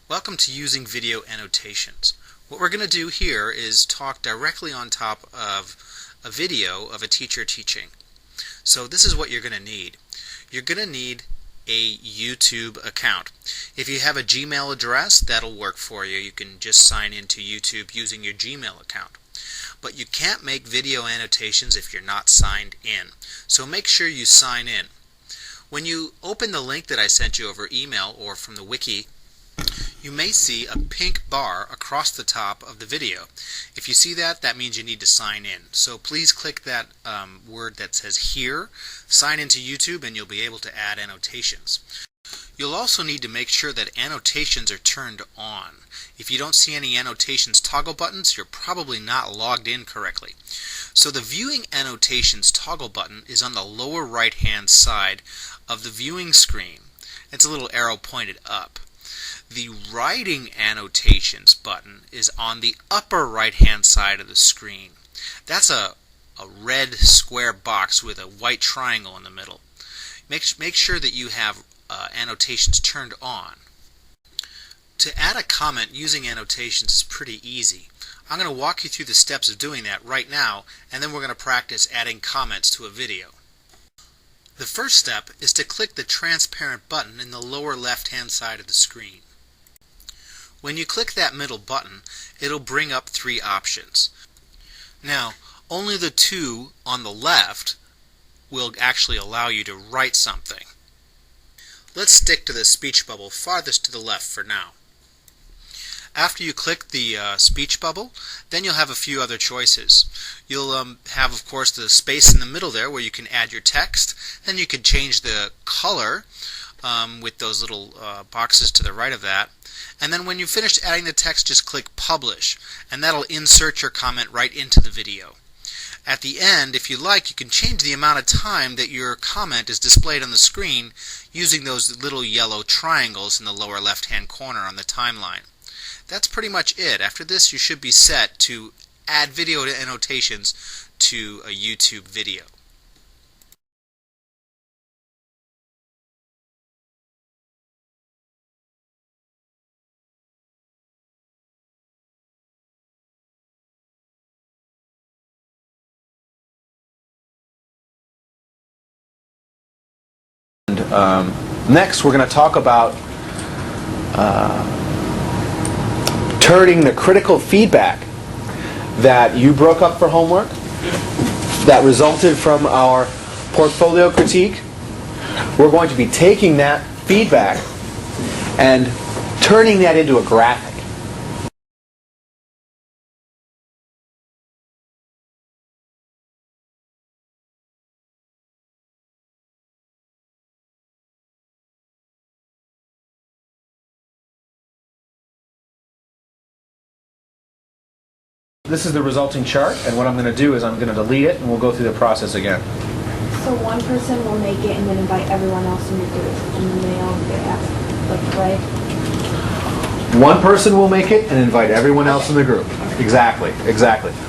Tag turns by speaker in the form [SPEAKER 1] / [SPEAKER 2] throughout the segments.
[SPEAKER 1] Welcome to Using Video Annotations. What we're going to do here is talk directly on top of a video of a teacher teaching. So this is what you're going to need. You're going to need a YouTube account. If you have a Gmail address, that'll work for you. You can just sign into YouTube using your Gmail account. But you can't make video annotations if you're not signed in. So make sure you sign in. When you open the link that I sent you over email or from the wiki, you may see a pink bar across the top of the video. If you see that, that means you need to sign in. So please click that word that says here, sign into YouTube, and you'll be able to add annotations. You'll also need to make sure that annotations are turned on. If you don't see any annotations toggle buttons, you're probably not logged in correctly. So the viewing annotations toggle button is on the lower right hand side of the viewing screen. It's a little arrow pointed up. The writing annotations button is on the upper right hand side of the screen. That's a red square box with a white triangle in the middle. Make sure that you have annotations turned on. To add a comment using annotations is pretty easy. I'm going to walk you through the steps of doing that right now, and then we're going to practice adding comments to a video. The first step is to click the transparent button in the lower left hand side of the screen. When you click that middle button, it'll bring up three options. Now, only the two on the left will actually allow you to write something. Let's stick to the speech bubble farthest to the left for now. After you click the speech bubble, then you'll have a few other choices. You'll have, of course, the space in the middle there where you can add your text. Then you can change the color with those little boxes to the right of that. And then when you've finished adding the text, just click Publish, and that'll insert your comment right into the video. At the end, if you like, you can change the amount of time that your comment is displayed on the screen using those little yellow triangles in the lower left-hand corner on the timeline. That's pretty much it. After this, you should be set to add video annotations to a YouTube video.
[SPEAKER 2] Next, we're going to talk about turning the critical feedback that you broke up for homework, that resulted from our portfolio critique. We're going to be taking that feedback and turning that into a graphic. This is the resulting chart, and what I'm going to do is I'm going to delete it, and we'll go through the process again.
[SPEAKER 3] So one person will make it and then invite everyone else in the group, and then they all get asked, like, right?
[SPEAKER 2] One person will make it and invite everyone else in the group. Exactly.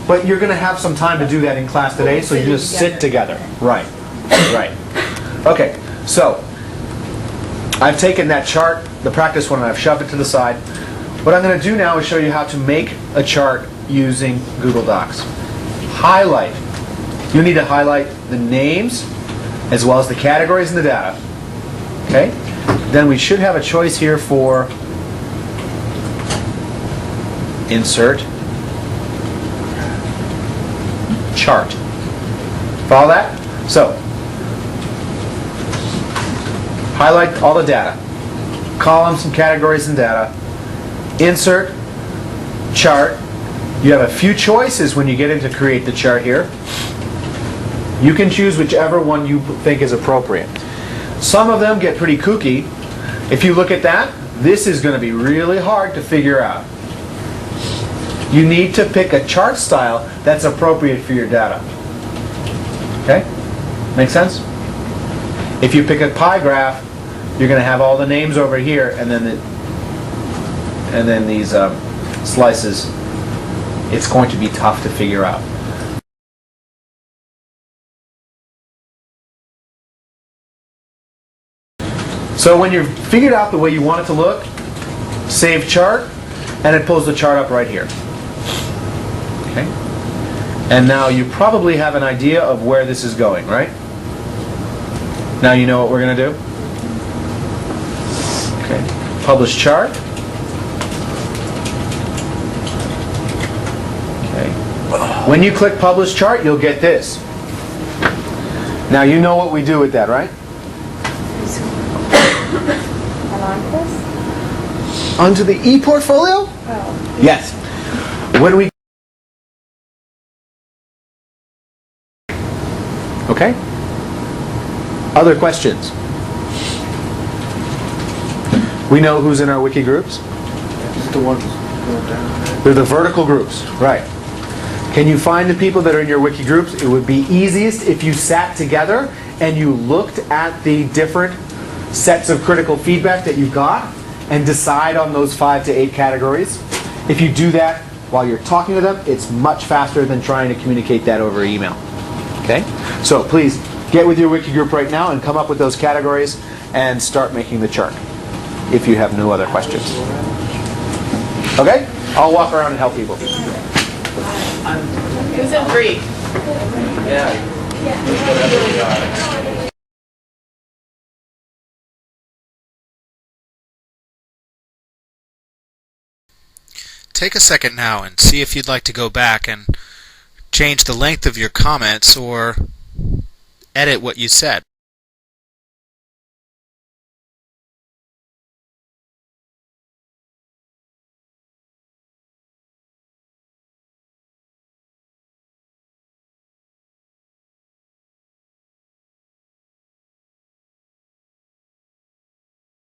[SPEAKER 2] But you're going to have some time to do that in class today, so you just sit together. Right. Okay, so I've taken that chart, the practice one, and I've shoved it to the side. What I'm going to do now is show you how to make a chart using Google Docs. Highlight. You need to highlight the names as well as the categories and the data. Okay? Then we should have a choice here for Insert Chart. Follow that? So, highlight all the data. Columns and categories and data. Insert Chart. You have a few choices when you get into create the chart here. You can choose whichever one you think is appropriate. Some of them get pretty kooky. If you look at that, this is going to be really hard to figure out. You need to pick a chart style that's appropriate for your data. Okay? Make sense? If you pick a pie graph, you're going to have all the names over here, and then these slices. It's going to be tough to figure out. So when you've figured out the way you want it to look, Save chart, and it pulls the chart up right here. Okay? And now you probably have an idea of where this is going, right? Now you know what we're going to do? Okay. Publish chart. Okay. When you click Publish Chart, you'll get this. Now you know what we do with that, right?
[SPEAKER 3] And on this?
[SPEAKER 2] Onto the e-portfolio?
[SPEAKER 3] Oh.
[SPEAKER 2] Yes. When we... Okay? Other questions? We know who's in our wiki groups?
[SPEAKER 4] Just the ones going down.
[SPEAKER 2] They're the vertical groups, right. Can you find the people that are in your wiki groups? It would be easiest if you sat together and you looked at the different sets of critical feedback that you got and decide on those 5 to 8 categories. If you do that while you're talking to them, it's much faster than trying to communicate that over email. Okay? So please get with your wiki group right now and come up with those categories and start making the chart if you have no other questions. Okay? I'll walk around and help people.
[SPEAKER 5] Who's in Greek?
[SPEAKER 1] Take a second now and see if you'd like to go back and change the length of your comments or edit what you said.